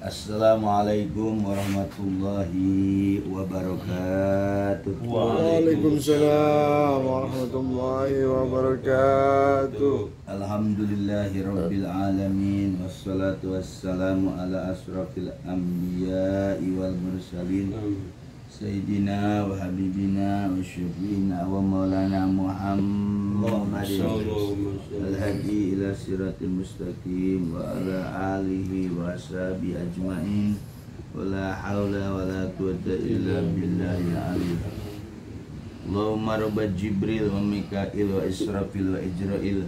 Assalamualaikum warahmatullahi wabarakatuh. Waalaikumsalam warahmatullahi wabarakatuh. Alhamdulillahi rabbil alamin. Wassalatu wassalamu ala asrafil anbiya'i wal mursalin Sayyidina wa habibina wa syafi'ina wa maulana Muhammadin al-hadi ila siratil mustaqim wa ala alihi wa ashabi ajma'in wa la hawla wa la quwwata illa billahil aliyyil Allahumma rabba Jibril wa Mikail wa Israfil wa Ijrail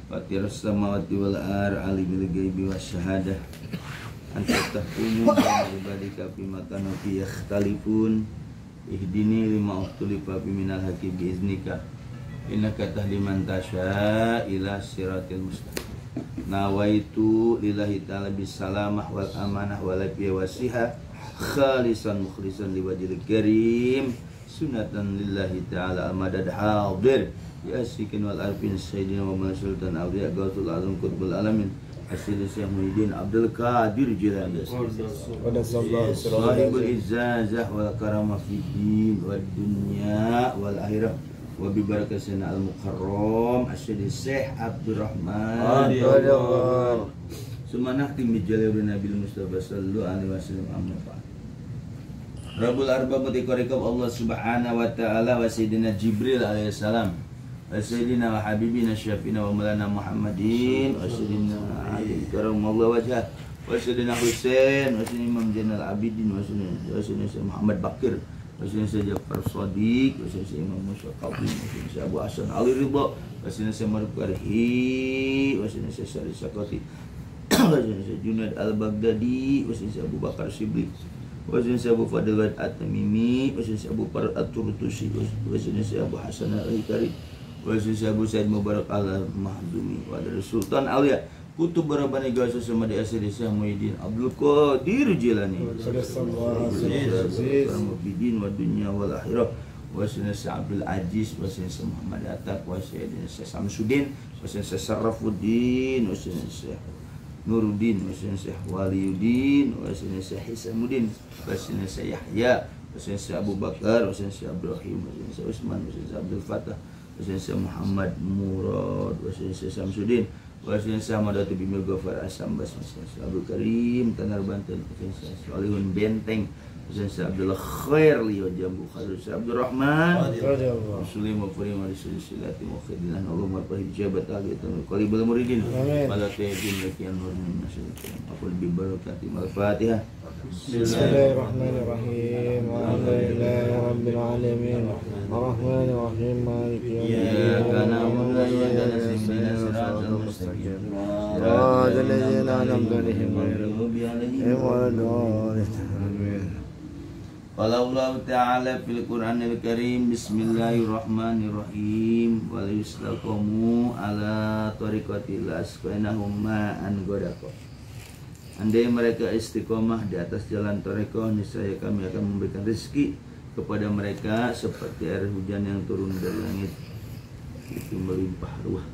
Fatirus samawati wal ar alimul ghaibi wasyahadah Anta tahkumu baina ibadika fima kanu fi yakhtalifun ihdini lima ukhtulifa fi minal haqqi bi iznika innaka tahdi man tasya ila siratil mustaqim nawaitu lillahi ta'ala bis salamah wal amanah wal afiyah wasiha khalisan mukhlisan liwajhil karim sunatan lillahi ta'ala al madad hadir ya sikin wal arfin sayyidina wa sultan awliya gausul azam qutbul alamin Asyid Syekh Muhyiddin Abdul Qadir Jilani Sahibul Izzazah wal karamah fid din wad dunya wal akhirah wa bi barakatihi al mukarram Asyid Syekh Abdurrahman Sumanahti bi jalil Nabil Mustafa sallallahu alaihi wasallam amma ba'd. Rabbul arbab tiqarikab Allah subhanahu wa ta'ala wa sayyidina Jibril alaihi salam wa sayyidina wa habibina syafi'ina wa maulana Muhammadin wa sayyidina Ali karamallahu wajhah wa sayyidina Husain wa sayyidina Imam Zainal Abidin wa sayyidina Muhammad Bakir wa sayyidina Ja'far Shadiq wa sayyidina Imam Musa Qadim wa sayyidina Abu Hasan Ali Ridha wa sayyidina Maruf Karhi wa sayyidina Syari Sakati wa sayyidina Junaid Al-Baghdadi wa sayyidina Abu Bakar Siddiq wa sayyidina Abu Fadl At-Tamimi wa sayyidina Abu Farad At-Turtusi wa sayyidina Abu Hasan Al-Hikari wa sayyidina Abu Said Mubarak Al-Mahdumi wa dari Sultan Aulia Kutub Barabani Gausa sama di Asyid Syekh Muhyiddin Abdul Qadir Jilani Bidin wa dunya wal akhirah wa sayyidina Abdul Aziz wa sayyidina Muhammad Atak wa sayyidina Samsudin wa sayyidina Sarrafuddin wa sayyidina Syekh Nuruddin wa sayyidina Syekh Waliyuddin wa sayyidina Syekh Hisamuddin wa sayyidina Syekh Yahya wa sayyidina Abu Bakar wa sayyidina Syekh Abdul Rahim wa sayyidina Utsman wa sayyidina Abdul Fattah wa sayyidina Muhammad Murad wa sayyidina Samsudin wa sayyidina Samadatu Bimil Ghafar Asambas wa sayyidina Abdul Karim Tanar Banten wa sayyidina Solihun Benteng wa sayyidina Abdul Khair Liyo Jambu Khadir Abdul Rahman Muslim wa Furim wa Silati wa Khidlan Allahumma fahid jabat aliyatul qalibul muridin wala tayyibin lakian nurmin masyarakat aqul bi barakati al-Fatihah Bismillahirrahmanirrahim Alhamdulillahi rabbil alamin Arrahmanir rahim maliki iyyaka na'budu wa iyyaka nasta'in siratal mustaqim siratal ladzina an'amta alaihim ghairil maghdubi alaihim waladdallin Qala Allah Ta'ala fil Qur'anil Karim Bismillahirrahmanirrahim wa yustaqamu ala tariqatil asqainahum ma'an ghadaqa. Andai mereka istiqomah di atas jalan tarekoh, niscaya kami akan memberikan rezeki kepada mereka seperti air hujan yang turun dari langit itu melimpah ruah,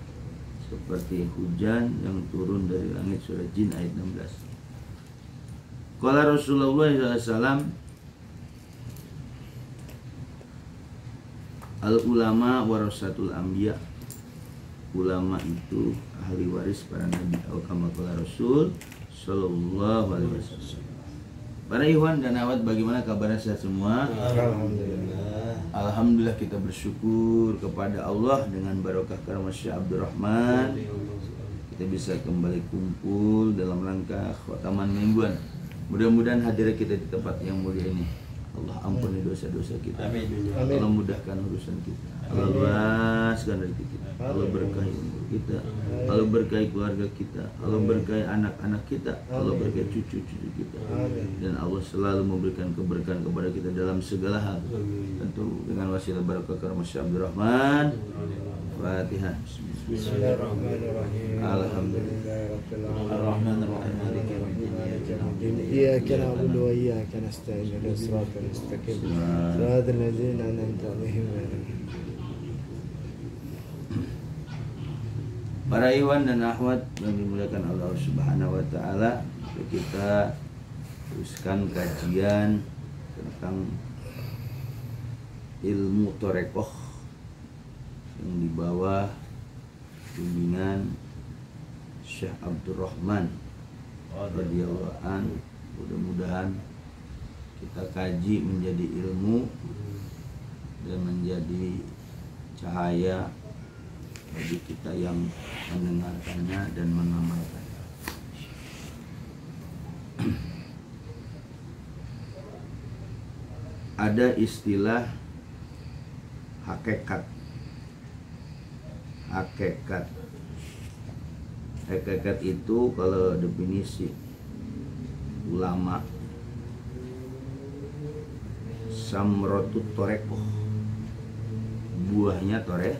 seperti hujan yang turun dari langit. Surah Jin ayat 16. Qala Rasulullah SAW Al-ulama warasatul anbiya. Ulama itu ahli waris para nabi. Kama qala Rasul sallallahu alaihi wasallam. Para ikhwan dan akhwat, bagaimana kabarnya sehat semua? Alhamdulillah. Alhamdulillah, kita bersyukur kepada Allah dengan barokah karamah Syekh Abdurrahman. Kita bisa kembali kumpul dalam rangka khataman mingguan. Mudah-mudahan hadir kita di tempat yang mulia ini. Allah ampuni dosa-dosa kita. Amin. Allah mudahkan urusan kita. Allah luaskan rezeki kita. Allah berkahi umur kita. Allah berkahi keluarga kita. Allah berkahi anak-anak kita. Allah berkahi cucu-cucu kita. Dan Allah selalu memberikan keberkahan kepada kita dalam segala hal. Tentu dengan wasilah barakah karamah Syekh Abdurrahman. Fatihah. Bismillahirrahmanirrahim. Alhamdulillahirabbil alamin. Arrahmanirrahim. Maliki yaumiddin. Iyyaka na'budu wa iyyaka nasta'in. Ihdinas siratal mustaqim. Siratal ladzina an'amta 'alaihim ghairil maghdubi Para iwan dan akhwat yang dimuliakan Allah Subhanahu wa taala, kita teruskan kajian tentang ilmu Torekoh yang di bawah bimbingan Syekh Abdurrahman radhiyallahu an. Mudah-mudahan kita kaji menjadi ilmu dan menjadi cahaya bagi kita yang mendengarkannya dan mengamalkannya. Ada istilah hakikat. Hakikat itu kalau definisi ulama samrotut torekoh, buahnya toreh.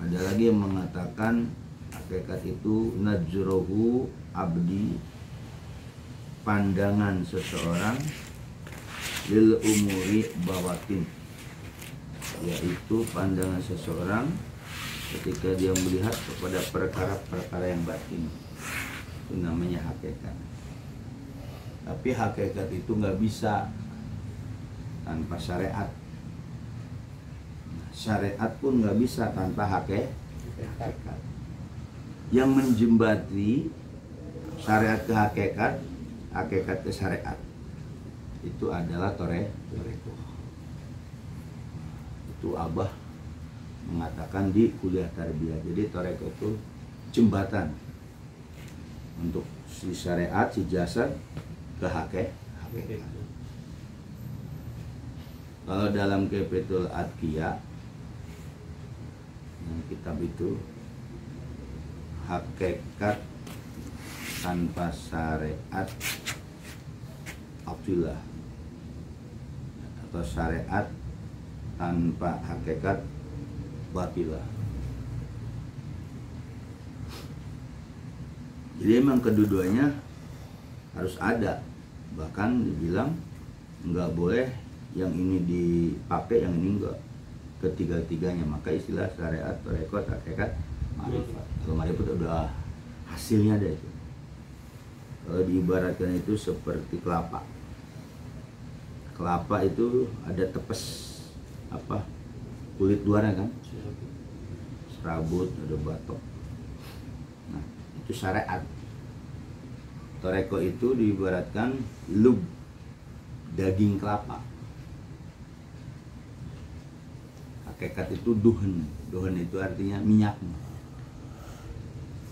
Ada lagi yang mengatakan hakikat itu najrohu abdi, pandangan seseorang lil umuri bawatin, yaitu pandangan seseorang ketika dia melihat kepada perkara-perkara yang batin. Itu namanya hakikat. Tapi hakikat itu nggak bisa tanpa syariat. Syariat pun nggak bisa tanpa hakikat. Yang menjembati syariat ke hakikat, hakikat ke syariat, itu adalah torekoh. Itu Abah mengatakan di kuliah tarbiyah. Jadi torekoh itu jembatan untuk si syariat, si jasad ke hakikat. Kalau dalam Kifatul Adqiya, kitab itu, hakikat tanpa syariat abdillah, atau syariat tanpa hakikat batilah. Jadi memang kedua-duanya harus ada. Bahkan dibilang nggak boleh yang ini dipakai, yang ini enggak. Ketiga-tiganya. Maka istilah syariat, torekoh, hakikat, ma'rifat. Kalau ma'rifat udah hasilnya ada itu. Kalau diibaratkan itu seperti kelapa. Kelapa itu ada tepes kulit luarnya kan, serabut, ada batok. Nah, itu syariat. Torekoh itu diibaratkan lub, daging kelapa. Hakikat itu duhen. Duhen itu artinya minyak.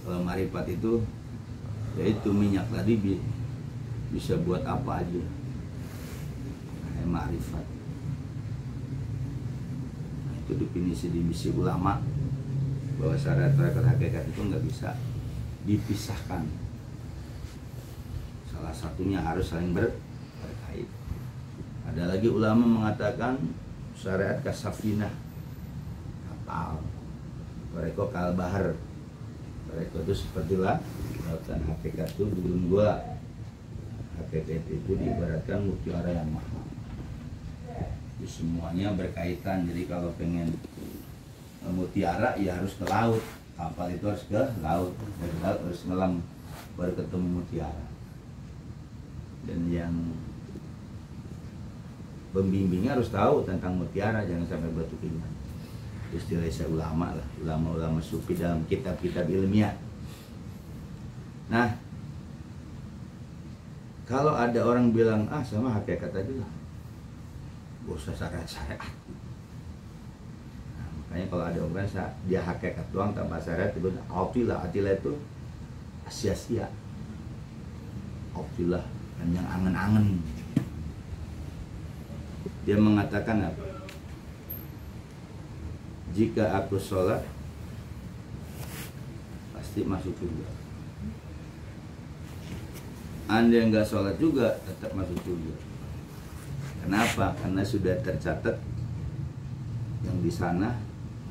Kalau marifat itu yaitu minyak tadi bisa buat apa aja. Marifat. Nah, itu definisi ulama bahwa syariat torekoh hakikat itu nggak bisa dipisahkan. Salah satunya harus saling berkait. Ada lagi ulama mengatakan syariat kasafinah, kapal. Torekoh kal bahar. Torekoh itu seperti lautan. Hakikat itu gulung gula. Hakikat itu diibaratkan mutiara yang mahal. Jadi semuanya berkaitan. Jadi kalau pengen mutiara ya harus ke laut. Kapal itu harus ke laut. Dari laut harus ngelam baru ketemu mutiara. Dan yang pembimbingnya harus tahu tentang mutiara, jangan sampai batu iman. Istilah ulama lah, ulama-ulama sufi dalam kitab-kitab ilmiah. Nah, kalau ada orang bilang sama hakikat aja lah, gak usah syariat. Nah, makanya kalau ada orang dia hakikat doang tanpa syariat, itu atilah itu sia-sia. Atilah kan yang angen-angen. Dia mengatakan apa? Jika aku sholat pasti masuk surga. Anda yang nggak sholat juga tetap masuk surga. Kenapa? Karena sudah tercatat yang di sana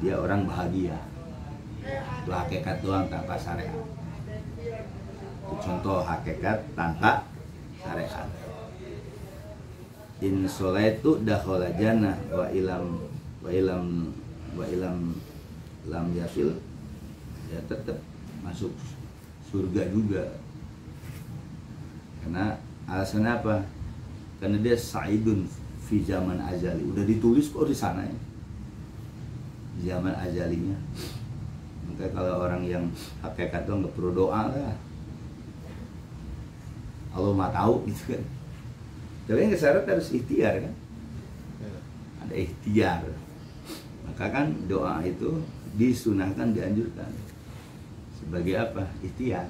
dia orang bahagia. Itu hakikat doang tanpa syariat. Itu contoh hakikat tanpa syariat. In sholaitu dakhala jannah wa ilam lam yasil ya tetap masuk surga juga. Karena alasannya apa? Karena dia sa'idun fi zaman azali, udah ditulis kok di sana ya, zaman azalinya. Maka kalau orang yang hakikat itu nggak perlu doa lah, Allah mah tahu gitu kan. Tapi yang syarat harus ikhtiar kan, ada ikhtiar. Maka kan doa itu disunahkan, dianjurkan sebagai apa? Ikhtiar.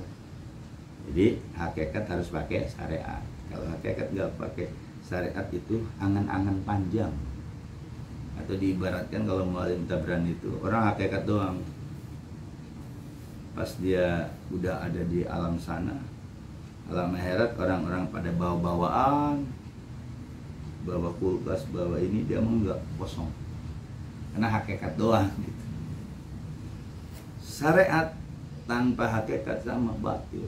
Jadi hakikat harus pakai syariat. Kalau hakikat nggak pakai syariat itu angan-angan panjang. Atau diibaratkan kalau Mu'allim Tabran itu orang hakikat doang. Pas dia udah ada di alam sana, alam akhirat, orang-orang pada bawa-bawaan, bawa kulkas, bawa ini, dia mah nggak, kosong. Karena hakikat doang gitu. Syariat tanpa hakikat sama batil.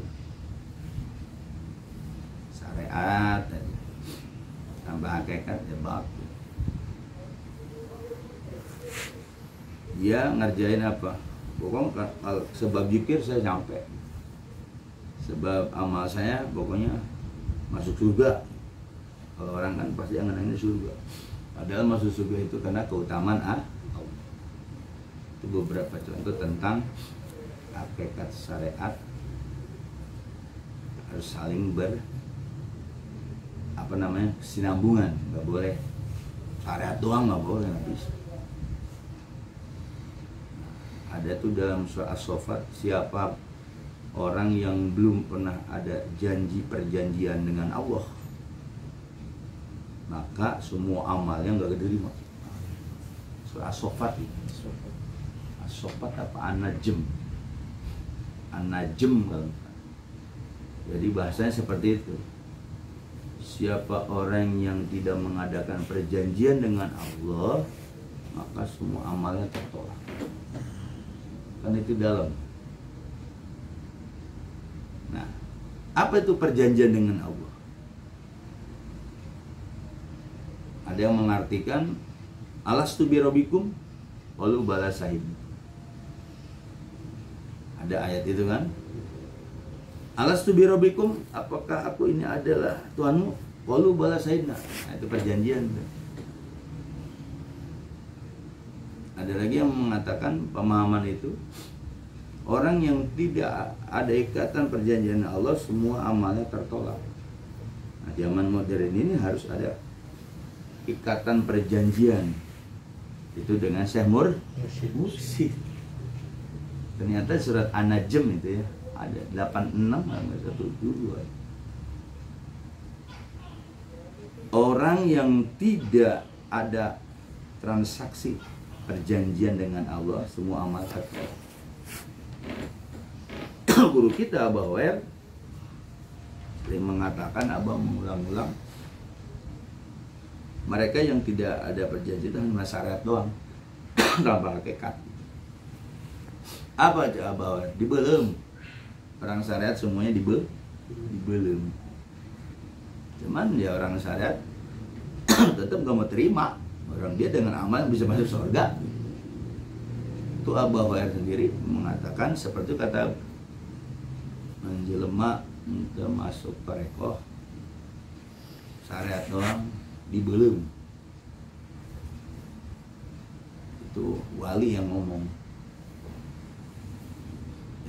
Syariat aja tanpa hakikat ya batil. Dia ngerjain apa? Pokoknya sebab zikir saya sampai, sebab amal saya pokoknya masuk surga. Kalau orang kan pasti angan-angannya surga. Padahal masuk surga itu karena keutamaan Allah. Itu beberapa contoh tentang hakikat syariat harus saling kesinambungan. Nggak boleh syariat doang, nggak boleh, nggak bisa. Ada tuh dalam surah As-Saffat, siapa orang yang belum pernah ada perjanjian dengan Allah, maka semua amalnya nggak diterima. Surah As-Saffat itu. As-Saffat apa? An-Najm. An-Najm kan. Jadi bahasanya seperti itu. Siapa orang yang tidak mengadakan perjanjian dengan Allah, maka semua amalnya tertolak. Kan itu dalam. Nah, apa itu perjanjian dengan Allah? Ada yang mengartikan alastu bi rabbikum qalu bala syahidna. Ada ayat itu kan? Alastu bi rabbikum, apakah aku ini adalah Tuhanmu? Qalu bala syahidna. Nah, itu perjanjian. Ada lagi yang mengatakan pemahaman itu, orang yang tidak ada ikatan perjanjian Allah, semua amalnya tertolak. Nah, zaman modern ini harus ada ikatan perjanjian. Itu dengan Syekh Mursyid. Ternyata surat An-Najm itu ya, ada 86 atau 17. Orang yang tidak ada transaksi perjanjian dengan Allah, semua amal tertolak. Guru kita Abah Wael sering mengatakan, Abah mengulang-ulang, mereka yang tidak ada perjanjian dengan syariat doang tanpa hakikat. Apa aja Abah Wael? Dibelem. Orang syariat semuanya dibelem. Cuman dia orang syariat tetap gak mau terima. Orang dia dengan amal bisa masuk surga. Itu Abah Wael sendiri mengatakan seperti kata menjelema untuk masuk parekoh syariat doang dibelem. Itu wali yang ngomong.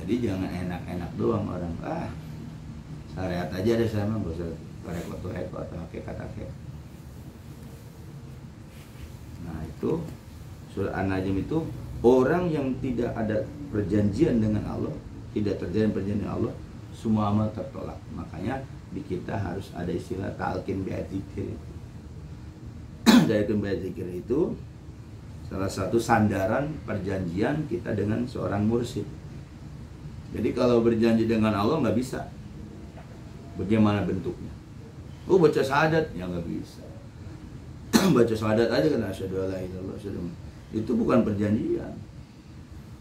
Jadi jangan enak-enak doang orang, syariat aja deh saya mah, gak usah parekoh atau hakikat. Nah itu surah An-Najm itu, orang yang tidak ada perjanjian dengan Allah, tidak terjadi perjanjian dengan Allah, semua amal tertolak. Makanya di kita harus ada istilah talqin bi'adzikir. Talqin bi'adzikir itu salah satu sandaran perjanjian kita dengan seorang mursyid. Jadi kalau berjanji dengan Allah nggak bisa. Bagaimana bentuknya? Oh baca syahadat, ya nggak bisa. Baca syahadat aja kan, asyhadu alla ilaha illallah, itu bukan perjanjian.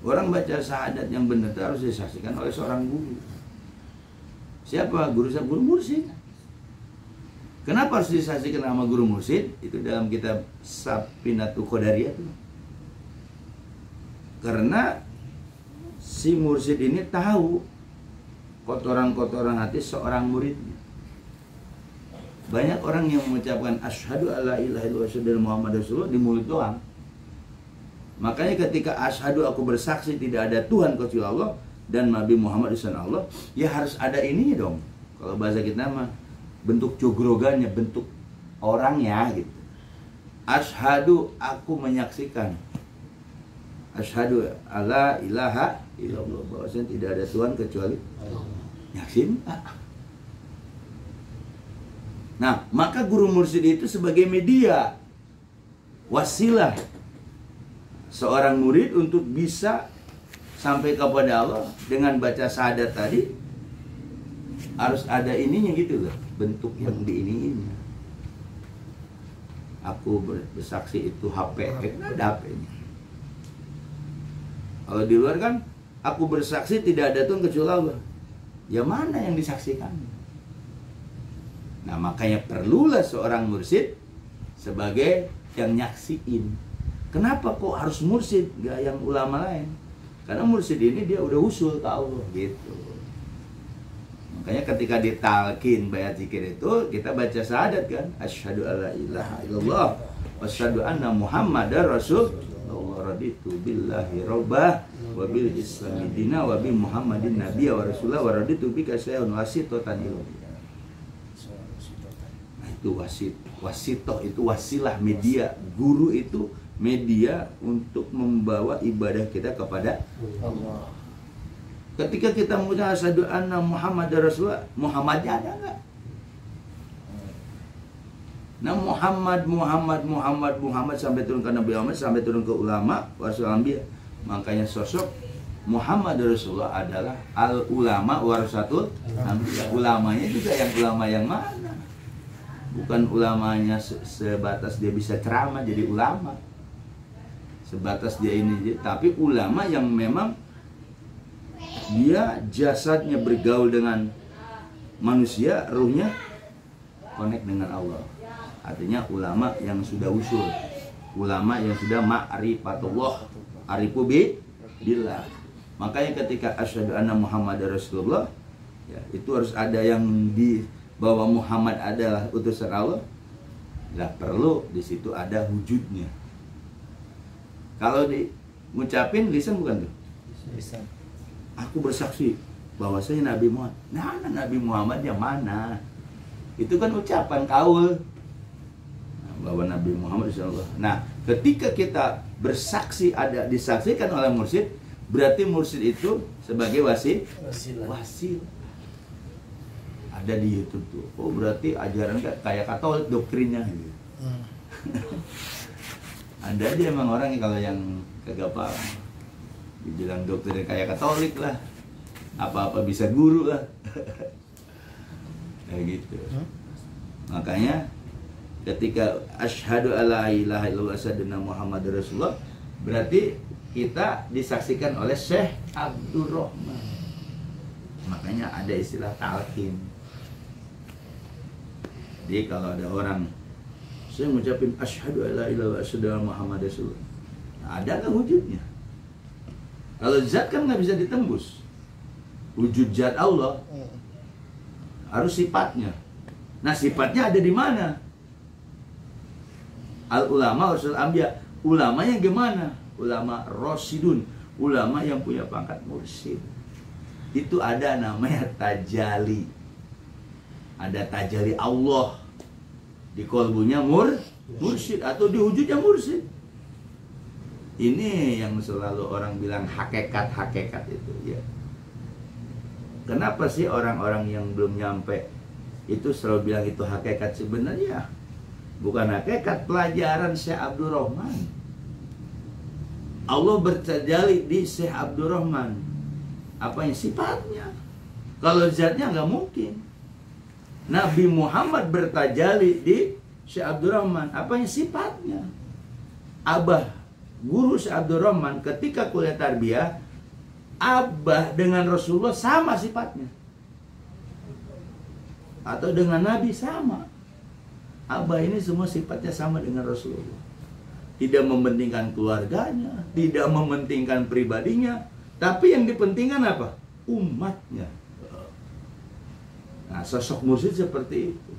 Orang baca syahadat yang benar itu harus disaksikan oleh seorang guru. Siapa guru? Guru mursyid. Kenapa harus disaksikan sama guru mursyid? Itu dalam kitab Safinatul Qadariyah itu. Karena si mursyid ini tahu kotoran-kotoran hati seorang muridnya. Banyak orang yang mengucapkan asyhadu alla ilaha illallah wa asyhadu anna muhammadar rasulullah di mulut doang. Makanya ketika asyhadu aku bersaksi tidak ada Tuhan kecuali Allah dan Nabi Muhammad utusan Allah, ya harus ada ininya dong. Kalau bahasa kita mah bentuk jogrogannya, bentuk orangnya gitu. Asyhadu aku menyaksikan. Asyhadu alla ilaha illallah, bahwasanya tidak ada Tuhan kecuali Allah. Yaksin? Nah, maka guru mursyid itu sebagai media, wasilah seorang murid untuk bisa sampai kepada Allah dengan baca syahadat tadi. Harus ada ininya gitu loh, bentuk yang diininya. Aku bersaksi itu HP, kan ada HP-nya. Kalau di luar kan, aku bersaksi tidak ada Tuhan kecuali Allah. Ya mana yang disaksikan? Nah, makanya perlulah seorang mursyid sebagai yang nyaksiin. Kenapa kok harus mursyid, gak yang ulama lain? Karena mursyid ini dia udah usul ke Allah gitu. Makanya ketika ditalkin bayat zikir itu, kita baca syahadat kan, asyhadu alla ilaha illallah wa asyhadu anna muhammadar rasulullah, raditu billahi rabbah wa bil islami dina wa bi muhammadin nabiyya wa rasulullah wa raditu bika syai'un wasitotan ilallah. Itu wasitoh itu wasilah, media. Guru itu media untuk membawa ibadah kita kepada Allah. Ketika kita mengucapkan asyhadu anna muhammadar rasulullah, Muhammadnya ada enggak? Nah, Muhammad sampai turun ke Nabi Muhammad, sampai turun ke ulama warasul anbiya. Makanya sosok Muhammad Rasulullah adalah al ulama warasatul anbiya. Ulamanya juga yang ulama yang mana? Bukan ulamanya sebatas dia bisa ceramah jadi ulama, sebatas dia ini, tapi ulama yang memang dia jasadnya bergaul dengan manusia, ruhnya connect dengan Allah. Artinya ulama yang sudah usul, ulama yang sudah ma'rifatullah, arifu billah. Makanya ketika asyhadu anna muhammadar rasulullah, ya, itu harus ada yang di bahwa Muhammad adalah utusan Allah. Nggak perlu di situ ada wujudnya. Kalau ngucapin lisan bukan tuh? Lisan. Aku bersaksi bahwa saya Nabi Muhammad. Nah, Nabi Muhammad yang mana? Itu kan ucapan kaul. Nah, bahwa Nabi Muhammad insyaallah. Nah, ketika kita bersaksi ada disaksikan oleh mursyid, berarti mursyid itu sebagai wasilah. Ada di YouTube tuh. Oh, berarti ajaran kayak Katolik doktrinnya gitu. Ada aja emang orang kalau yang kagak paham dibilang doktrin kayak Katolik lah. Apa-apa bisa guru lah. Kayak gitu. Makanya ketika asyhadu alla ilaha illallah wa asyhadu anna muhammadar rasulullah, berarti kita disaksikan oleh Syekh Abdurrahman. Makanya ada istilah talqin. Jadi kalau ada orang saya mengucapin asyhadu alla ilaha illallah wa asyhadu anna muhammadar rasulullah, nah, ada nggak wujudnya? Kalau zat kan nggak bisa ditembus. Wujud zat Allah harus sifatnya. Nah, sifatnya ada di mana? Al ulama warasul anbiya. Ulamanya gimana? Ulama rasyidun, ulama yang punya pangkat mursyid. Itu ada namanya tajalli. Ada tajalli Allah di kolbunya mursyid atau di wujudnya mursyid. Ini yang selalu orang bilang hakikat itu ya. Kenapa sih orang-orang yang belum nyampe itu selalu bilang itu hakikat? Sebenarnya bukan hakikat, pelajaran Syekh Abdurrahman. Allah bertajalli di Syekh Abdurrahman. Apanya? Sifatnya. Kalau zatnya nggak mungkin. Nabi Muhammad bertajalli di Syekh Abdurrahman. Apanya? Sifatnya. Abah, guru Syekh Abdurrahman ketika kuliah tarbiyah, Abah dengan Rasulullah sama sifatnya. Atau dengan Nabi sama. Abah ini semua sifatnya sama dengan Rasulullah. Tidak mementingkan keluarganya, tidak mementingkan pribadinya, Tapi yang dipentingkan apa? Umatnya. Nah, sosok mursyid seperti itu.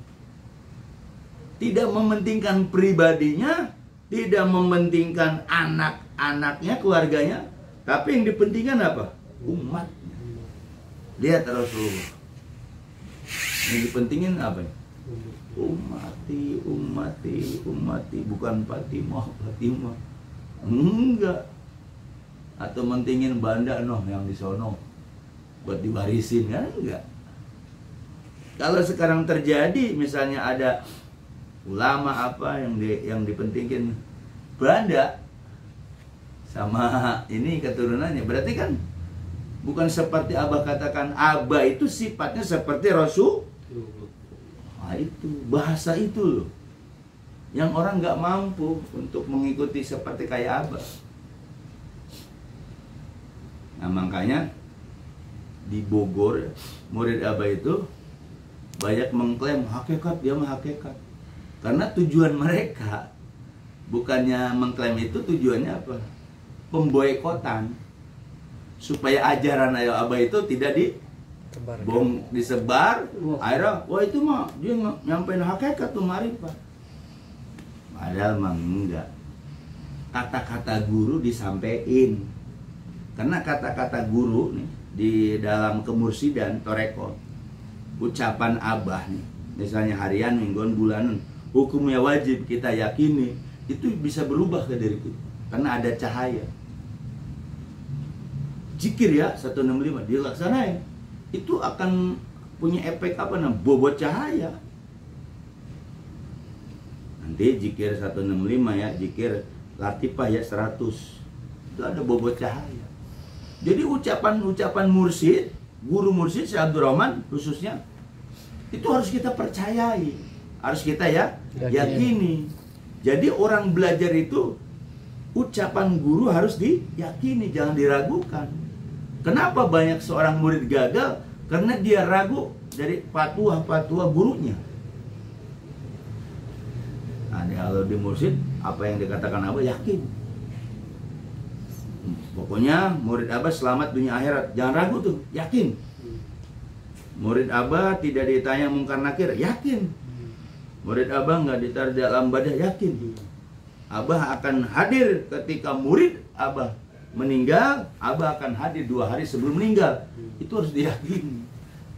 Tidak mementingkan pribadinya, tidak mementingkan anak-anaknya, keluarganya, tapi yang dipentingkan apa? Umatnya. Lihat Rasulullah. Yang dipentingin apa? Umati, bukan Fatimah. Enggak. Atau mentingin banda yang di sono buat diwarisin, kan enggak. Kalau sekarang terjadi misalnya ada ulama apa yang dipentingin banda sama ini keturunannya, berarti kan bukan seperti Abah katakan. Abah itu sifatnya seperti Rasul. Nah, itu bahasa itu loh yang orang nggak mampu untuk mengikuti seperti kayak Abah. Nah, makanya di Bogor murid Abah itu banyak mengklaim hakikat, dia mah hakikat. Karena tujuan mereka bukannya mengklaim itu, tujuannya apa? Pemboikotan. Supaya ajaran Abah itu tidak disebar. Akhirnya, wah itu mah dia nyampein hakikat tuh marifat. Padahal mah enggak. Kata-kata guru disampaikan. Karena kata-kata guru nih di dalam kemursidan toreko, ucapan Abah nih, misalnya harian, mingguan, bulanan, hukumnya wajib kita yakini, itu bisa berubah ke diri kita karena ada cahaya. Zikir ya 165 dilaksanain, itu akan punya efek apa namanya? Bobot cahaya. Nanti zikir 165 ya, zikir latifah ya 100, itu ada bobot cahaya. Jadi ucapan-ucapan mursyid, guru mursyid Syekh Abdul Rahman khususnya, itu harus kita percayai, harus kita yakini. Jadi orang belajar itu ucapan guru harus diyakini, jangan diragukan. Kenapa banyak seorang murid gagal? Karena dia ragu dari fatwa gurunya. Nah, kalau di mursyid, apa yang dikatakan Abah yakin. Pokoknya murid Abah selamat dunia akhirat, jangan ragu tuh, yakin. Murid Abah tidak ditanya mungkar nakir, yakin. Murid Abah nggak ditaruh dalam badah, yakin. Abah akan hadir ketika murid Abah meninggal, Abah akan hadir 2 hari sebelum meninggal. Itu harus diyakini.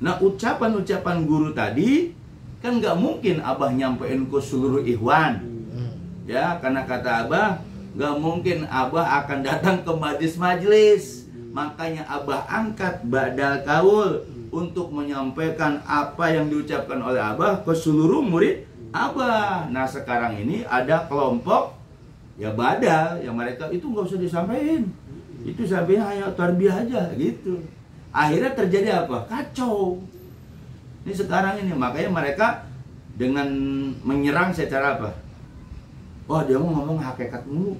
Nah, ucapan-ucapan guru tadi kan nggak mungkin Abah nyampein ke seluruh ikhwan. Ya, karena kata Abah, nggak mungkin Abah akan datang ke majlis-majlis. Makanya Abah angkat badal kaul untuk menyampaikan apa yang diucapkan oleh Abah ke seluruh murid Abah. Nah, sekarang ini ada kelompok ya badal yang mereka itu nggak usah disampaikan, itu sampainya hanya tarbiyah aja gitu. Akhirnya terjadi apa? Kacau. Ini sekarang ini, makanya mereka dengan menyerang secara apa? Wah, dia mau ngomong hakikat mulu.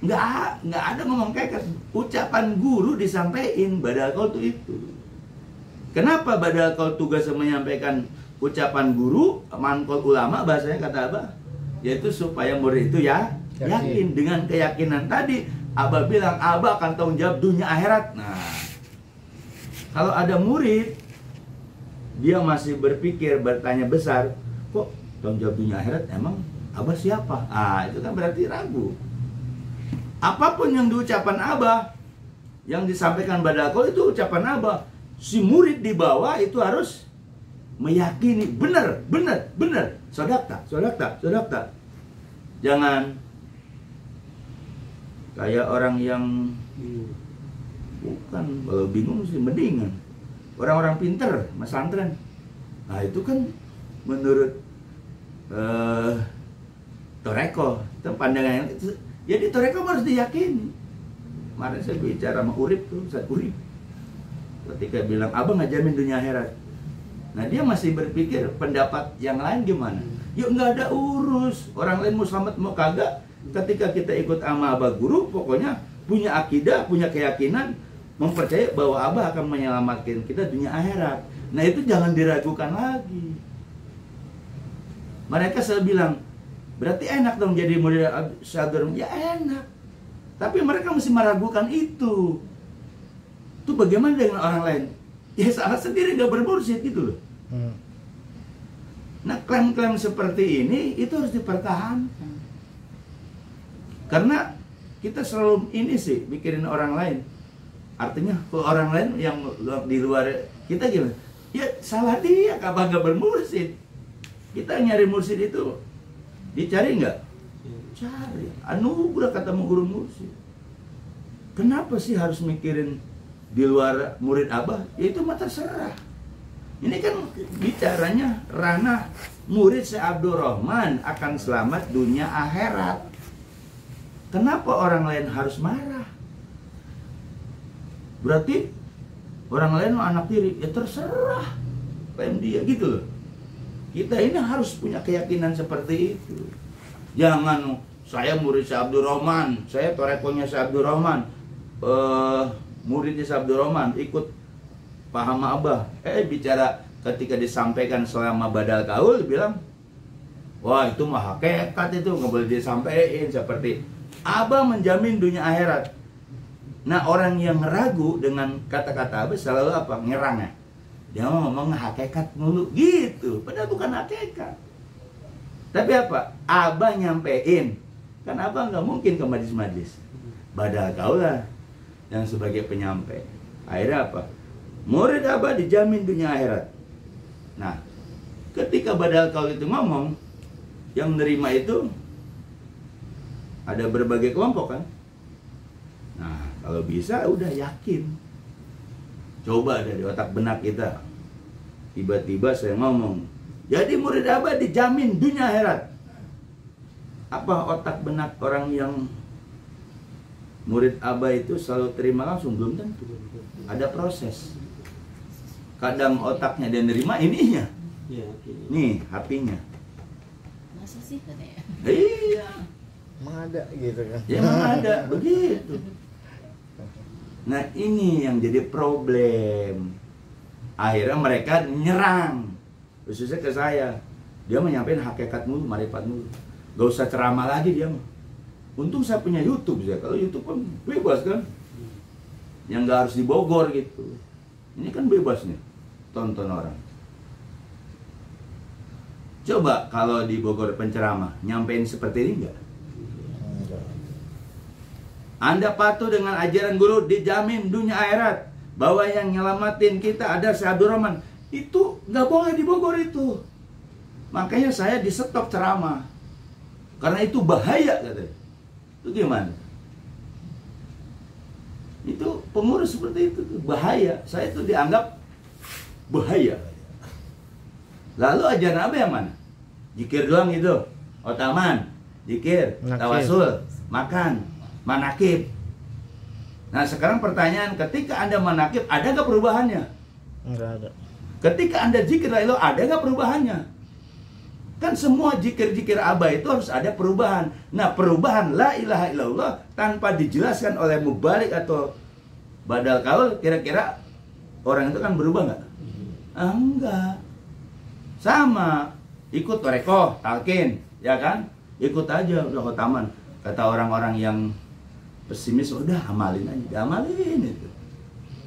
Nggak ada ngomong hakikat. Ucapan guru disampaikan, badal kaul itu. Kenapa badal kaul tugasnya menyampaikan ucapan guru, manqol ulama bahasanya kata Abah? Yaitu supaya murid itu yakin. Dengan keyakinan tadi Abah bilang Abah akan tanggung jawab dunia akhirat. Nah, kalau ada murid dia masih berpikir, bertanya besar, kok tanggung jawab dunia akhirat, emang Abah siapa? Ah, itu kan berarti ragu. Apapun yang diucapkan Abah, yang disampaikan badal kaul itu ucapan Abah. Si murid di bawah itu harus meyakini benar. Sodakta. Jangan kayak orang yang bukan, kalau bingung sih mendingan orang-orang pinter, pesantren. Nah, itu kan menurut toreko, itu pandangan itu. Jadi toreko harus diyakini. Kemarin saya bicara sama Urip tuh, Ustaz Urip. Ketika bilang Abah nggak jamin dunia akhirat. Nah, dia masih berpikir pendapat yang lain gimana? Yuk, nggak ada urus. Orang lain mau selamat mau kagak. Ketika kita ikut sama Abah guru, pokoknya punya akidah, punya keyakinan, mempercayai bahwa Abah akan menyelamatkan kita dunia akhirat. Nah, itu jangan diragukan lagi. Mereka selalu bilang, berarti enak dong jadi murid Syekh Abdul Rahman. Ya enak. Tapi mereka mesti meragukan itu. Itu bagaimana dengan orang lain? Ya salah sendiri nggak bermursyid gitu loh. Nah klaim-klaim seperti ini itu harus dipertahankan. Karena kita selalu ini sih mikirin orang lain. Artinya kalau orang lain yang di luar kita gimana? Ya salah dia, kapan nggak bermursyid. Kita nyari mursyid itu dicari nggak? Cari. Anugerah kata guru mursyid. Kenapa sih harus mikirin di luar murid abah? Ya itu mah terserah. Ini kan bicaranya ranah murid Syekh Abdul Rahman akan selamat dunia akhirat. Kenapa orang lain harus marah? Berarti orang lain anak tiri, ya terserah klaim dia gitu loh. Kita ini harus punya keyakinan seperti itu. Jangan saya murid Syekh Abdul Rahman, saya torekonya Syekh Abdul Rahman, muridnya Syekh Abdul Rahman ikut paham abah. Bicara ketika disampaikan selama badal kaul bilang, wah itu mah hakikat, itu nggak boleh disampaikan. Seperti abah menjamin dunia akhirat. Nah orang yang ragu dengan kata-kata abah selalu apa? Ngerang ya. Dia mau ngomong hakikat mulu gitu. Padahal bukan hakikat. Tapi apa? Abah nyampein. Kan abah nggak mungkin ke majlis-majlis. Badal kaul lah yang sebagai penyampai. Akhirnya apa? Murid abah dijamin dunia akhirat. Nah, ketika badal kaul itu ngomong, yang nerima itu ada berbagai kelompok kan. Nah, kalau bisa udah yakin. Coba dari otak benak kita. Tiba-tiba saya ngomong, jadi murid abah dijamin dunia akhirat. Apa otak benak orang yang murid abah itu selalu terima langsung? Belum tentu. Ada proses. Kadang otaknya dia nerima ininya. Nih, hatinya. Masa sih katanya? Iya. Emang ada gitu kan? Ya emang ada, begitu. Nah ini yang jadi problem. Akhirnya mereka nyerang, khususnya ke saya. Dia menyampaikan hakikat mulu, marifat mulu. Gak usah ceramah lagi dia mah. Untung saya punya YouTube ya. Kalau YouTube kan bebas kan. Yang gak harus di Bogor gitu. Ini kan bebas nih, tonton orang. Coba kalau di Bogor penceramah nyampein seperti ini enggak? Anda patuh dengan ajaran guru, dijamin dunia akhirat. Bahwa yang nyelamatin kita ada Syekh Abdul Rahman. Itu nggak boleh di Bogor itu. Makanya saya di stop ceramah. Karena itu bahaya katanya. Itu gimana? Itu pengurus seperti itu bahaya. Saya itu dianggap bahaya. Lalu ajaran apa yang mana? Zikir doang itu. Otaman, zikir, tawasul, makan, manakib. Nah sekarang pertanyaan, ketika Anda manakib, ada nggak perubahannya? Enggak ada. Ketika Anda zikir la ilaha, ada nggak perubahannya? Kan semua zikir-zikir abah itu harus ada perubahan. Nah perubahan la ilaha illallah tanpa dijelaskan oleh mubalik atau badal kaul, kira-kira orang itu kan berubah nggak? Enggak. Sama, ikut torekoh, talqin, ya kan? Ikut aja, udah khotaman. Kata orang-orang yang pesimis, udah amalin aja, diamalin itu.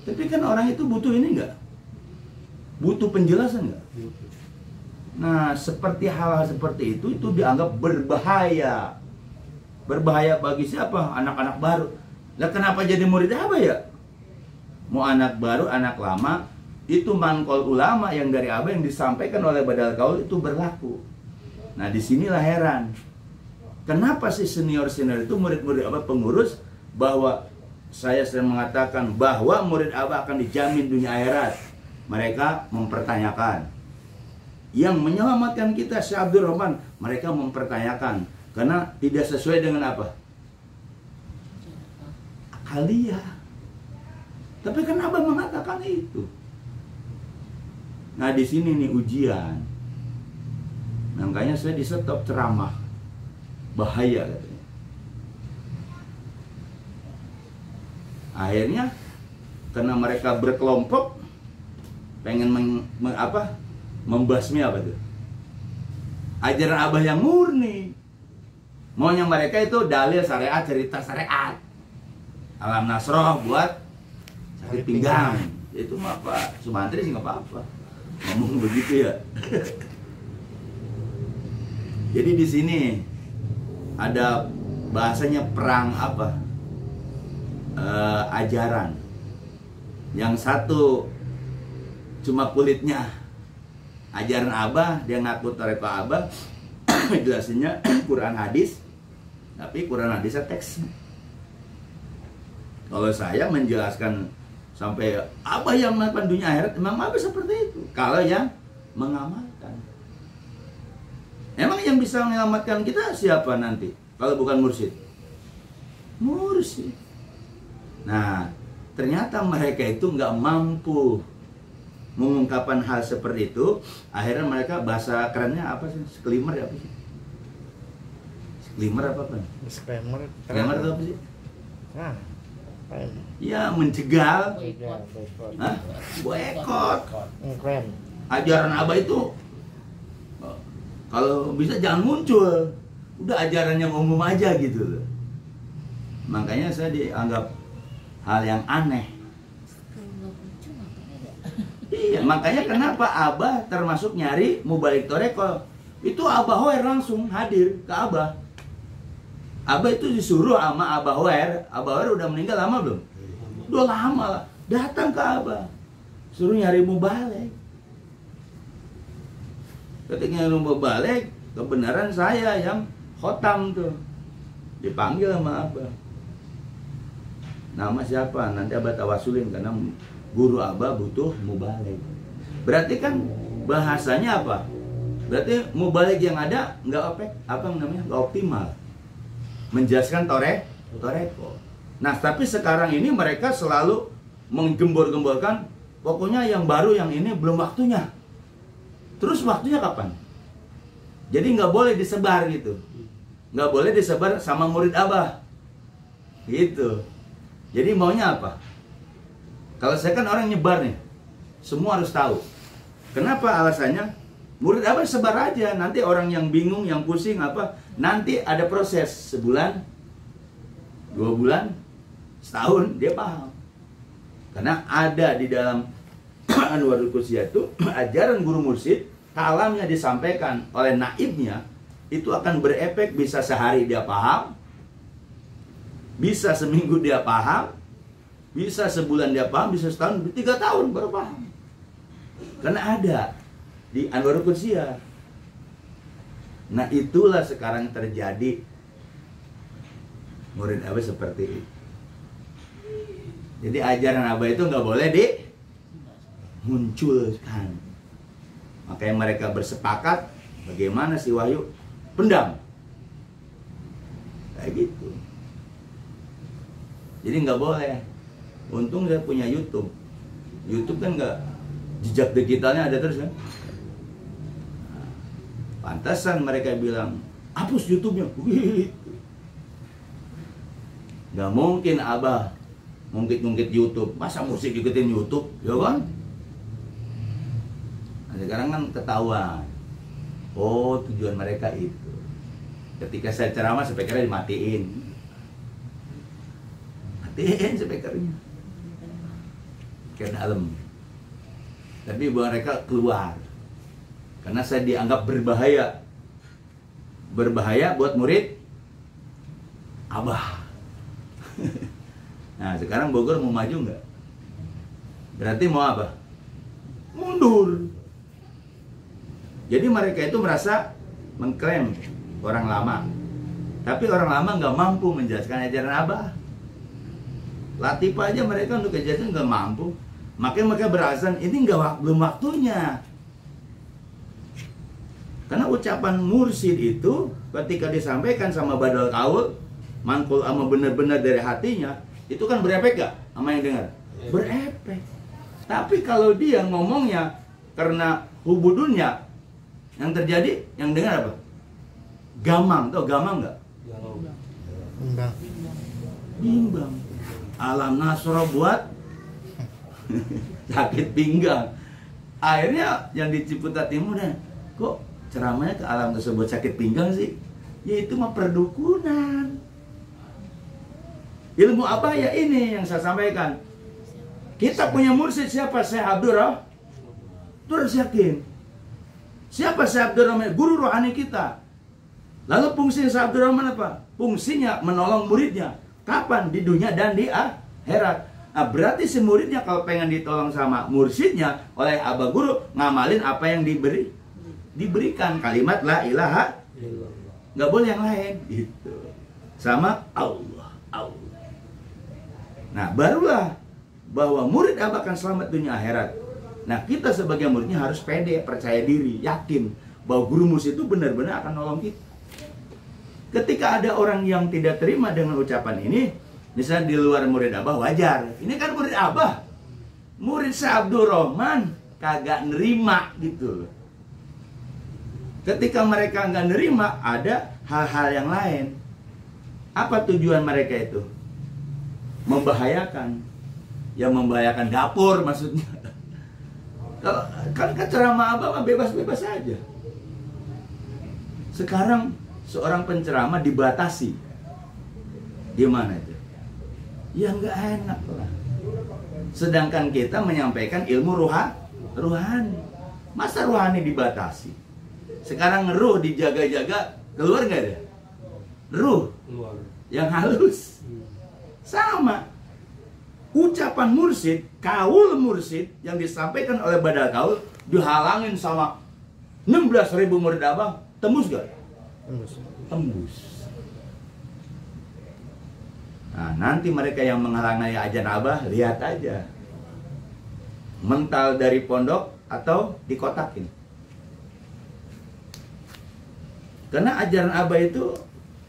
Tapi kan orang itu butuh ini enggak? Butuh penjelasan enggak? Nah, seperti hal-hal seperti itu dianggap berbahaya. Berbahaya bagi siapa? Anak-anak baru. Lah kenapa jadi murid apa ya? Mau anak baru, anak lama, itu mangkol ulama yang dari abah yang disampaikan oleh badal kaul itu berlaku. Nah, disinilah heran. Kenapa sih senior-senior itu murid-murid abah pengurus bahwa saya sering mengatakan bahwa murid abah akan dijamin dunia akhirat. Mereka mempertanyakan. Yang menyelamatkan kita Syekh Abdul Rahman, mereka mempertanyakan karena tidak sesuai dengan apa? Akalia. Tapi kan abah mengatakan itu. Nah di sini nih ujian. Makanya saya di stop ceramah. Bahaya katanya. Akhirnya karena mereka berkelompok pengen membasmi apa tuh? Ajaran abah yang murni. Maunya mereka itu dalil syariat, cerita syariat. Alam Nasroh buat syariat. sakit pinggang. Itu mah Pak Sumantri sih nggak apa-apa. Ngomong begitu ya. Jadi di sini ada bahasanya perang apa? Ajaran. Yang satu cuma kulitnya ajaran Abah, dia ngaku toreko Abah, jelasinnya Quran hadis, tapi Quran hadisnya teks. Kalau saya menjelaskan sampai Abah yang melakukan dunia akhirat, memang Abah seperti itu. Kalau yang mengamalkan, emang yang bisa menyelamatkan kita siapa nanti? Kalau bukan mursyid? Mursyid. Nah, ternyata mereka itu nggak mampu mengungkapkan hal seperti itu. Akhirnya mereka bahasa kerennya apa sih? Disclaimer apa sih? Disclaimer apa kan? Disclaimer. Disclaimer itu apa sih? Nah, Ya mencegal, Boykot. hah? Boykot. Mengklaim. Ajaran Abah itu kalau bisa jangan muncul. Udah ajaran yang umum aja gitu loh. Makanya saya dianggap hal yang aneh. Kalau nggak lucu ngapain ya? Iya, makanya kenapa Abah termasuk nyari Mubalik Toreko. Itu Abah Hoer langsung hadir ke Abah. Abah itu disuruh sama Abah Hoer. Abah Hoer udah meninggal lama belum? Udah lama lah. Datang ke Abah, suruh nyari Mubalik. Ketika nyari Mubalik, kebenaran saya yang khotam tuh. Dipanggil sama Abah. Nama siapa? Nanti Abah tawasulin karena guru Abah butuh Mubalik. Berarti kan bahasanya apa? Berarti Mubalik yang ada nggak nggak optimal. Menjelaskan toreko. Nah, tapi sekarang ini mereka selalu menggembor-gemborkan, pokoknya yang baru yang ini belum waktunya. Terus waktunya kapan? Jadi nggak boleh disebar gitu. Nggak boleh disebar sama murid Abah. Gitu. Jadi maunya apa? Kalau saya kan orang nyebar nih, semua harus tahu. Kenapa alasannya? Murid Abah sebar aja, nanti orang yang bingung, yang pusing apa, nanti ada proses sebulan, 2 bulan, setahun, dia paham. Karena ada di dalam Anwarul Qudusiyah itu ajaran guru mursyid, kalamnya disampaikan oleh naibnya, itu akan berefek, bisa sehari dia paham, bisa seminggu dia paham, bisa sebulan dia paham, bisa setahun, 3 tahun baru paham. Karena ada di Anwarul Qudusiyah. Nah, itulah sekarang terjadi murid Abah seperti itu. Jadi ajaran Abah itu nggak boleh dimunculkan. Makanya mereka bersepakat bagaimana si Wahyu pendam. Kayak gitu. Jadi nggak boleh. Untung saya punya YouTube. YouTube kan nggak, jejak digitalnya ada terus kan. Pantasan mereka bilang, hapus YouTube-nya. Gak mungkin Abah ngungkit-ngungkit YouTube. Masa musik ikutin YouTube? Ya kan? Nah, sekarang kan ketahuan. Oh, tujuan mereka itu. Ketika saya ceramah, speakernya dimatiin. Matiin speakernya. Ke dalam. Tapi mereka keluar. Karena saya dianggap berbahaya. Berbahaya buat murid Abah. Nah, sekarang Bogor mau maju nggak? Berarti mau apa? Mundur. Jadi mereka itu merasa mengklaim orang lama. Tapi orang lama nggak mampu menjelaskan ajaran Abah. Latifah aja mereka untuk kejelasan nggak mampu. Makanya mereka beralasan ini belum waktunya. Karena ucapan mursyid itu ketika disampaikan sama badal kaul, mangkul sama benar-benar dari hatinya, itu kan berefek gak sama yang dengar? Berefek. Tapi kalau dia ngomongnya karena hubudunnya, yang terjadi, yang dengar apa? Gamang, tau gamang gak? Enggak. Bimbang. Alam Nasro buat sakit pinggang. Akhirnya yang di Ciputat Timur, kok ceramahnya ke alam tersebut sakit pinggang sih? Ya itu mah perdukunan. Ilmu apa ya ini yang saya sampaikan? Kita punya mursyid siapa? Syekh Abdurrahman. Itu harus yakin. Siapa Syekh Abdurrahman? Guru rohani kita. Lalu fungsinya Syekh Abdurrahman apa? Fungsinya menolong muridnya. Kapan? Di dunia dan di akhirat. Nah, berarti si muridnya kalau pengen ditolong sama mursyidnya oleh abah guru, ngamalin apa yang diberikan. Kalimat la ilaha illallah. Nggak boleh yang lain. Gitu. Sama Allah. Nah, barulah bahwa murid abah akan selamat dunia akhirat. Nah, kita sebagai muridnya harus pede, percaya diri, yakin bahwa guru mursyid itu benar-benar akan nolong kita. Ketika ada orang yang tidak terima dengan ucapan ini, misalnya di luar murid abah, wajar. Ini kan murid abah, murid Syekh Abdurrahman kagak nerima gitu loh. Ketika mereka nggak nerima, ada hal-hal yang lain. Apa tujuan mereka itu? Membahayakan. Yang membahayakan dapur maksudnya. Kalau kan ceramah abah bebas-bebas saja. Sekarang seorang penceramah dibatasi. Gimana itu? Ya nggak enak lah. Sedangkan kita menyampaikan ilmu rohani. Masa rohani dibatasi? Sekarang ruh dijaga-jaga, keluar nggak ada? Ruh yang halus. Sama. Ucapan mursyid, kaul mursyid yang disampaikan oleh badal kaul dihalangin sama 16.000 murid abang, tembus gak? Tembus. Nah, nanti mereka yang menghalangi ajan abah, lihat aja. Mental dari pondok atau dikotakin. Karena ajaran abah itu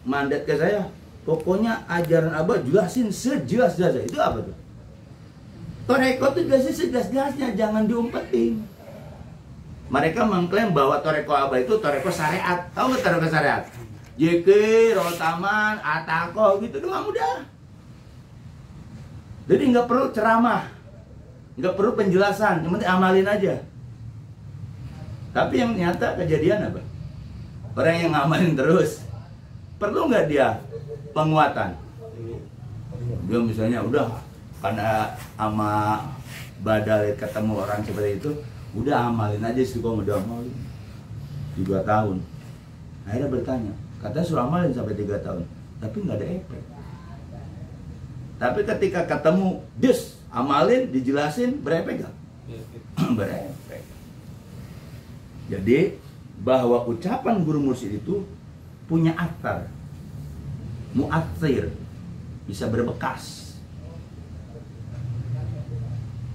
mandat ke saya, pokoknya ajaran abah jelasin sejelas-jelasnya. Itu apa tuh? Toreko itu jelasin sejelas-jelasnya, jangan diumpetin. Mereka mengklaim bahwa toreko abah itu toreko syariat. Tahu nggak toreko syariat? Jikir, rotaman, atako gitu doang udah. Jadi nggak perlu ceramah, nggak perlu penjelasan, yang penting amalin aja. Tapi yang nyata kejadian apa? Orang yang ngamalin terus, perlu nggak dia penguatan? Dia misalnya udah karena sama badal ketemu orang seperti itu, udah amalin aja sih, kok udah amalin 3 tahun. Akhirnya bertanya, katanya suruh amalin sampai 3 tahun, tapi nggak ada efek. Tapi ketika ketemu, amalin, dijelasin, berefek gak? Berefek. Jadi bahwa ucapan guru mursyid itu punya athar, mu'athir, bisa berbekas.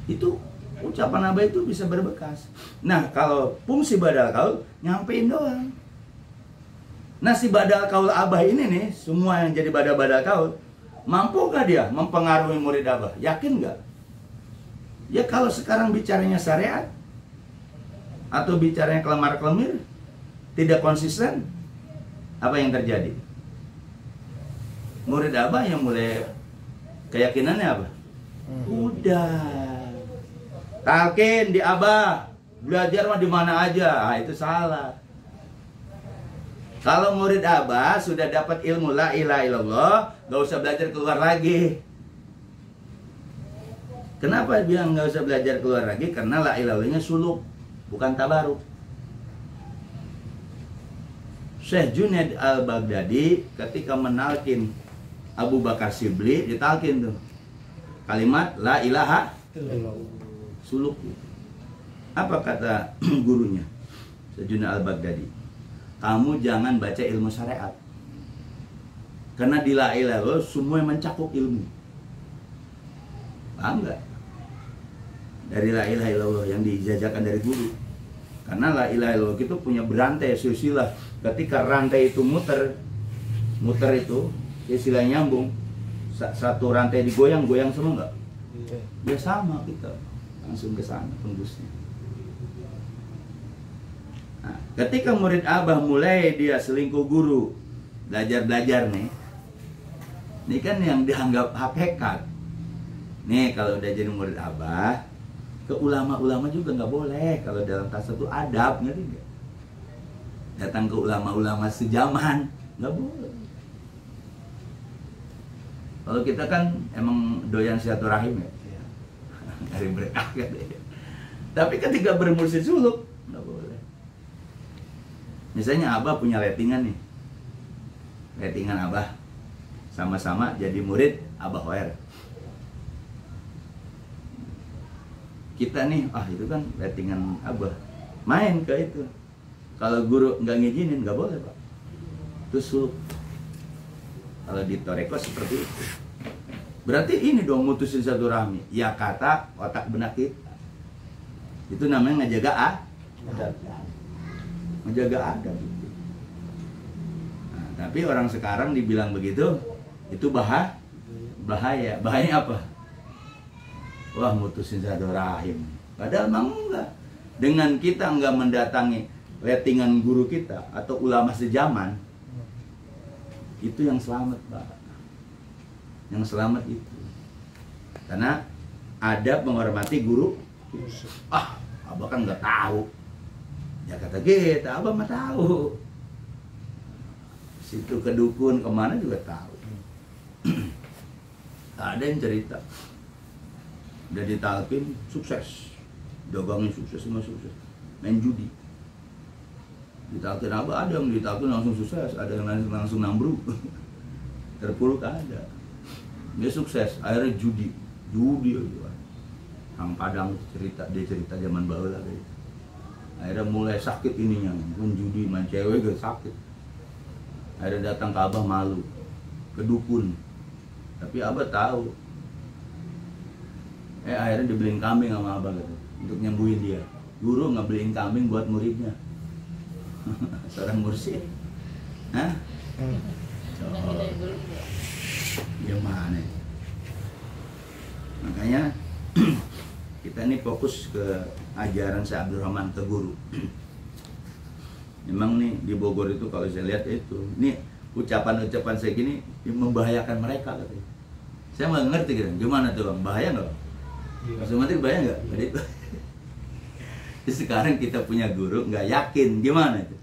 Itu ucapan abah itu bisa berbekas. Nah, kalau fungsi badal kaul nyampein doang. Nah, si badal kaul abah ini nih, semua yang jadi badal kaul, mampu gak dia mempengaruhi murid abah? Yakin gak? Ya kalau sekarang bicaranya syariat atau bicaranya kelemar-kelemir, tidak konsisten, apa yang terjadi? Murid abah yang mulai keyakinannya apa? Udah talqin di abah, belajar mah di mana aja. Ah, itu salah. Kalau murid abah sudah dapat ilmu la ilaha illallah, gak usah belajar keluar lagi. Kenapa bilang gak usah belajar keluar lagi? Karena la ilaha illallahnya suluk, bukan tabaruk. Syekh Junaid al-Baghdadi ketika menalkin Abu Bakar Shibli, ditalkin tuh kalimat la ilaha illallah, suluk. Apa kata gurunya Syekh Junaid al-Baghdadi? Kamu jangan baca ilmu syariat, karena di la ilaha illallah semua yang mencakup ilmu. Paham nggak? Dari la ilaha illallah yang dijajakan dari guru. Karena la ilaha illallah itu punya berantai silsilah. Ketika rantai itu muter itu silsilah nyambung. Satu rantai digoyang, goyang semua nggak? Ya sama, kita langsung ke sana tembusnya. Nah, ketika murid abah mulai dia selingkuh guru, belajar nih, ini kan yang dianggap hakikat. Nih kalau udah jadi murid abah, ke ulama-ulama juga nggak boleh. Kalau dalam tasawuf itu adab, ngerti nggak? Datang ke ulama-ulama sejaman nggak boleh. Kalau kita kan emang doyan silaturahim ya. Dari mereka katanya. Tapi ketika bermursyid suluk nggak boleh. Misalnya Abah punya lettingan nih, lettingan Abah sama-sama jadi murid Abah Hoer. Kita nih, itu kan lettingan Abah, main ke itu. Kalau guru nggak ngizinin nggak boleh Pak. Itu suluk. Kalau di toreko seperti itu. Berarti ini dong mutusin satu rahmi. Ya kata otak benak kita. Itu namanya ngejaga adab. Menjaga adab itu. Nah, tapi orang sekarang dibilang begitu, itu bahaya. Bahaya apa? Wah, mutusin satu rahim. Padahal memang enggak. Dengan kita enggak mendatangi lettingan guru kita atau ulama sejaman, itu yang selamat, Pak. Yang selamat itu. Karena adab menghormati guru. Abah kan nggak tahu. Ya kata kita, Abah mah tahu. Situ ke dukun kemana juga tahu. Ada yang cerita, udah ditalkin sukses, dagangnya sukses, semua sukses, main judi. Ditalkin Abah, ada yang ditalkin langsung sukses, ada yang langsung nambruk, terpuruk ada. Dia sukses, akhirnya judi aja. Kang Padang dia cerita zaman baheula gitu. Akhirnya mulai sakit ininya, pun judi main cewek gak sakit. Akhirnya datang ke Abah malu, ke dukun. Tapi Abah tahu. Akhirnya dibeliin kambing sama Abah gitu, untuk nyembuhin dia. Guru nggak beliin kambing buat muridnya. Seorang mursyid. Hah? Gimana? Makanya kita ini fokus ke ajaran Syekh Abdul Rahman ke guru. Memang nih di Bogor itu kalau saya lihat itu, ini ucapan-ucapan saya gini membahayakan mereka katanya. Saya nggak ngerti gitu, gimana tuh Bang? Bahaya nggak Bang? Mas Menteri bahaya nggak? Sekarang kita punya guru nggak yakin, gimana itu?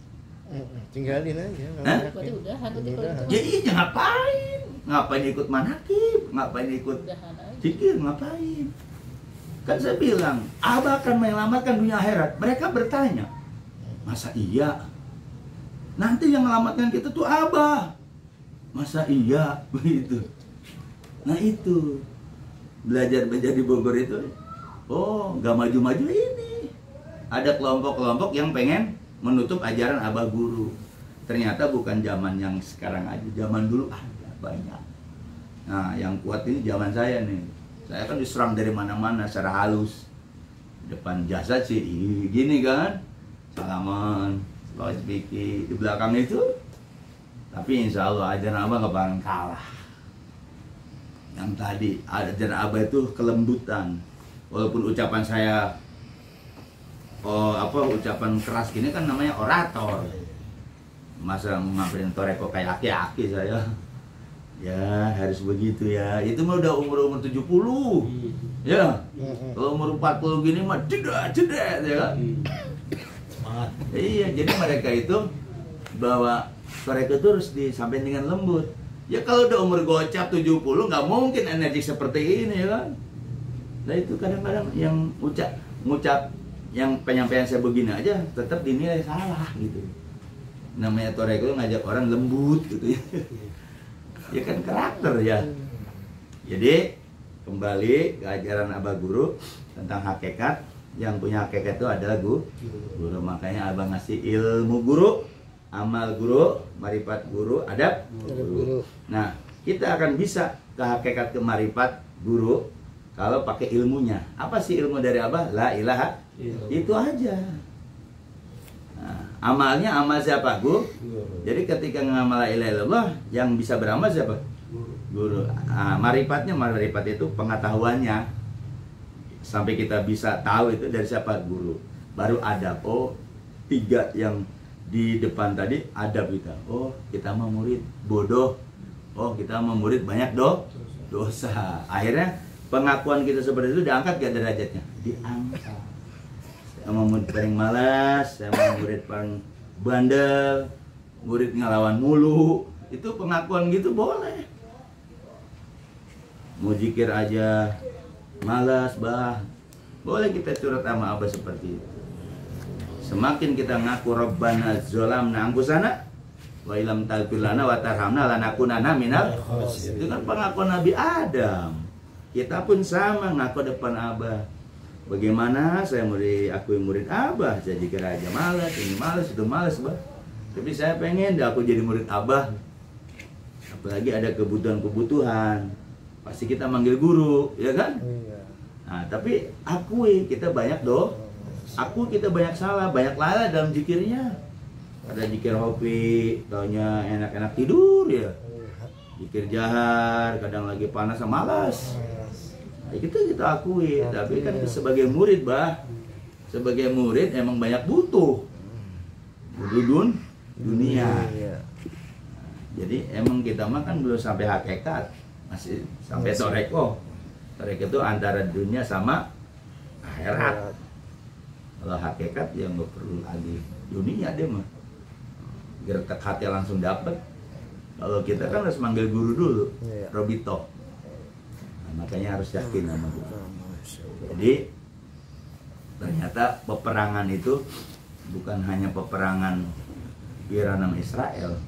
Tinggalin aja. Berarti udahan tuh kalau itu. Ya iya, ngapain? Ngapain ikut manakib? Ngapain ikut zikir? Ngapain? Kan saya bilang, Abah akan menyelamatkan dunia akhirat. Mereka bertanya, masa iya? Nanti yang menyelamatkan kita tuh Abah. Masa iya? Begitu. Nah itu, belajar di Bogor itu, gak maju-maju ini. Ada kelompok-kelompok yang pengen menutup ajaran Abah Guru. Ternyata bukan zaman yang sekarang aja, zaman dulu ada banyak. Nah yang kuat ini zaman saya nih. Saya kan diserang dari mana-mana secara halus. Depan jasa sih gini kan, salaman, slow speaking. Di belakang itu, tapi insya Allah ajaran Abah gak bakalan kalah. Yang tadi ajaran Abah itu kelembutan. Walaupun ucapan saya ucapan keras gini kan namanya orator. Masa ngambilin toreko kayak aki-aki saya. Ya harus begitu ya. Itu mah udah umur 70. Ya. Kalau umur 40 gini mah jeda ya kan. Semangat. Iya, jadi mereka itu bahwa toreko itu harus disampaikan dengan lembut. Ya kalau udah umur gocap 70 nggak mungkin energi seperti ini ya kan. Nah itu kadang-kadang yang ngucap yang penyampaian saya begini aja tetap dinilai salah gitu. Namanya toreko ngajak orang lembut gitu ya. Ya kan karakter ya. Jadi kembali ke ajaran Abah Guru tentang hakikat. Yang punya hakikat itu adalah guru. Makanya Abah ngasih ilmu guru, amal guru, marifat guru, adab guru. Nah kita akan bisa ke hakikat ke marifat guru kalau pakai ilmunya. Apa sih ilmu dari Abah? La ilaha. Itu aja. Nah, amalnya amal siapa? Guru. Jadi ketika ngamal la ilaha illallah, yang bisa beramal siapa? Guru. Marifatnya, marifat itu pengetahuannya. Sampai kita bisa tahu itu dari siapa? Guru. Baru adab. Tiga yang di depan tadi adab kita. Kita mau murid bodoh. Kita mau murid banyak dosa. Akhirnya pengakuan kita seperti itu diangkat gak derajatnya? Diangkat. Saya mau murid paling malas, saya mau murid paling bandel, murid ngelawan mulu. Itu pengakuan gitu boleh. Mau zikir aja malas, Boleh kita curhat sama Abah seperti itu. Semakin kita ngaku Rabbana zolamna angkusana wa ilam taghfir lana wa tarhamna lanakunanna minal khasirin. Itu kan pengakuan Nabi Adam. Kita pun sama ngaku depan Abah. Bagaimana saya mau diakui murid Abah? Saya dikira aja malas, ini malas, itu malas, Bah. Tapi saya pengen aku jadi murid Abah. Apalagi ada kebutuhan-kebutuhan. Pasti kita manggil guru, ya kan? Nah, tapi akui kita banyak aku kita banyak salah, banyak lalai dalam zikirnya. Ada zikir hobi, taunya enak-enak tidur ya. Zikir jahar, kadang lagi panas sama malas. Nah, itu kita akui, tapi kan sebagai murid, Bah. Sebagai murid emang banyak butuh. Dunia. Jadi emang kita mah kan belum sampai hakikat, masih sampai toreko. Toreko itu antara dunia sama akhirat. Kalau hakikat ya nggak perlu lagi dunia dia mah, gertak hati langsung dapat. Kalau kita kan harus manggil guru dulu, Robito. Nah, makanya harus yakin sama guru. Jadi ternyata peperangan itu bukan hanya peperangan Iran sama Israel.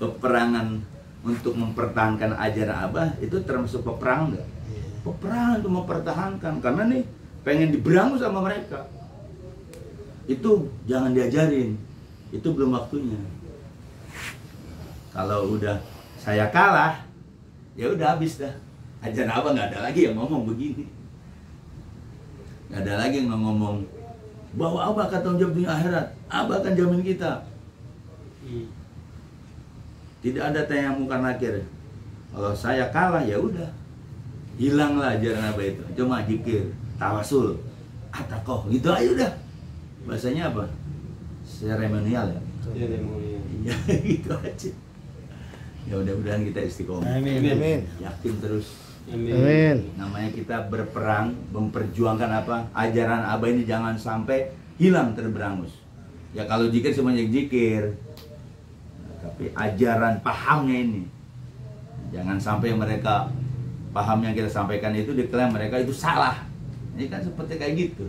Peperangan untuk mempertahankan ajaran Abah itu termasuk peperangan nggak? Peperangan untuk mempertahankan, karena nih pengen diberangus sama mereka. Itu jangan diajarin, itu belum waktunya. Kalau udah saya kalah, ya udah habis dah. Ajaran Abah nggak ada lagi yang ngomong begini, nggak ada lagi yang ngomong bahwa Abah akan tanggung jawab dunia akhirat, Abah akan jamin kita. Tidak ada tayang muka nakir. Kalau saya kalah ya udah, hilanglah ajaran Abah itu. Cuma zikir, tawasul, atakoh, gitu aja udah. Bahasanya apa? Seremonial ya? Seremonial. Iya, gitu aja. Ya mudah-mudahan kita istiqomah. Amin. Amin. Yakin terus. Amin. Namanya kita berperang, memperjuangkan apa? Ajaran Abah ini jangan sampai hilang terberangus. Ya kalau zikir semuanya zikir. Tapi ajaran pahamnya ini jangan sampai mereka paham yang kita sampaikan itu diklaim mereka itu salah. Ini kan seperti kayak gitu.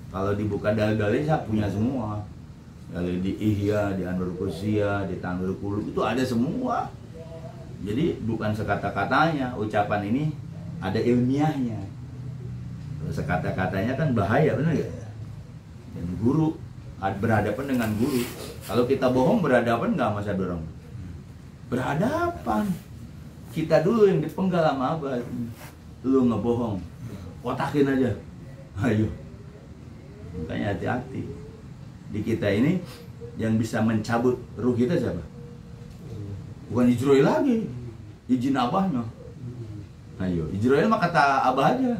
Kalau dibuka dalil-dalilnya saya punya semua. Dalil di Ihya, di Anwar Qusiyah, di Tanwirul Qulub itu ada semua. Jadi bukan sekata-katanya, ucapan ini ada ilmiahnya. Kalau sekata-katanya kan bahaya, benar nggak? Dan guru berhadapan dengan guru. Kalau kita bohong berhadapan nggak sama saya dorong. Berhadapan. Kita dulu yang dipenggal sama Abah. Lu ngebohong, kotakin aja. Ayo. Makanya hati-hati. Di kita ini yang bisa mencabut ruh kita siapa? Bukan Ijroil lagi, izin Abahnya. Ayo, Ijroil mah kata Abah aja.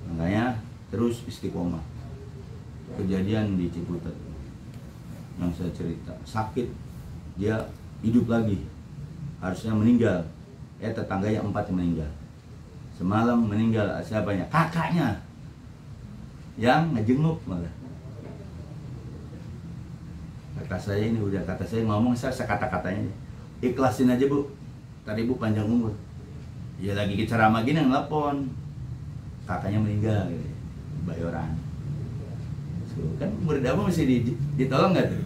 Makanya terus istiqomah. Kejadian di Ciputat yang saya cerita, sakit, dia hidup lagi, harusnya meninggal. Tetangganya 4 yang meninggal. Semalam meninggal siapanya? Kakaknya yang ngejenguk malah. Kata saya ini udah, kata saya ngomong saya sekata-katanya, ikhlasin aja Bu, tadi Bu panjang umur. Ya lagi ceramah gini nelpon, kakaknya meninggal, gitu. Bayoran. Kan murid apa mesti ditolong nggak tuh?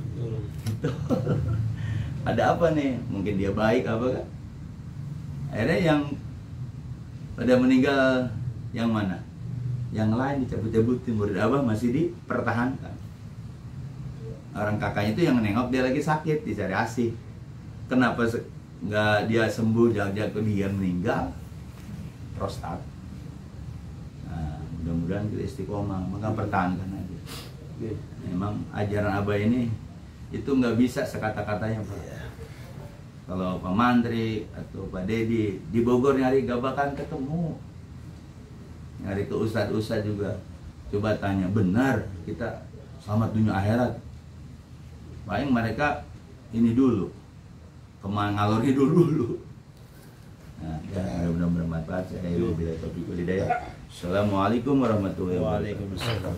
Ada apa nih? Mungkin dia baik apa kan? Akhirnya yang pada meninggal yang mana? Yang lain dicabut-cabutin, murid Abah masih dipertahankan. Orang kakaknya itu yang nengok dia lagi sakit, dicari asih. Kenapa nggak dia sembuh, jangan-jangan dia meninggal? Prostat. Nah, mudah-mudahan kita istiqomah, maka pertahankan aja. Memang ajaran Abah ini itu nggak bisa sekata-katanya Pak. Kalau Pak Mantri atau Pak Dedi di Bogor nyari gak bakal ketemu. Nyari ke ustadz-ustadz juga. Coba tanya, benar kita selamat dunia akhirat? Paling mereka ini dulu, ngalor ngidul dulu. Nah, ya mudah-mudahan bermanfaat. Saya bila taufiq wal hidayah. Assalamualaikum warahmatullahi wabarakatuh. Waalaikumsalam.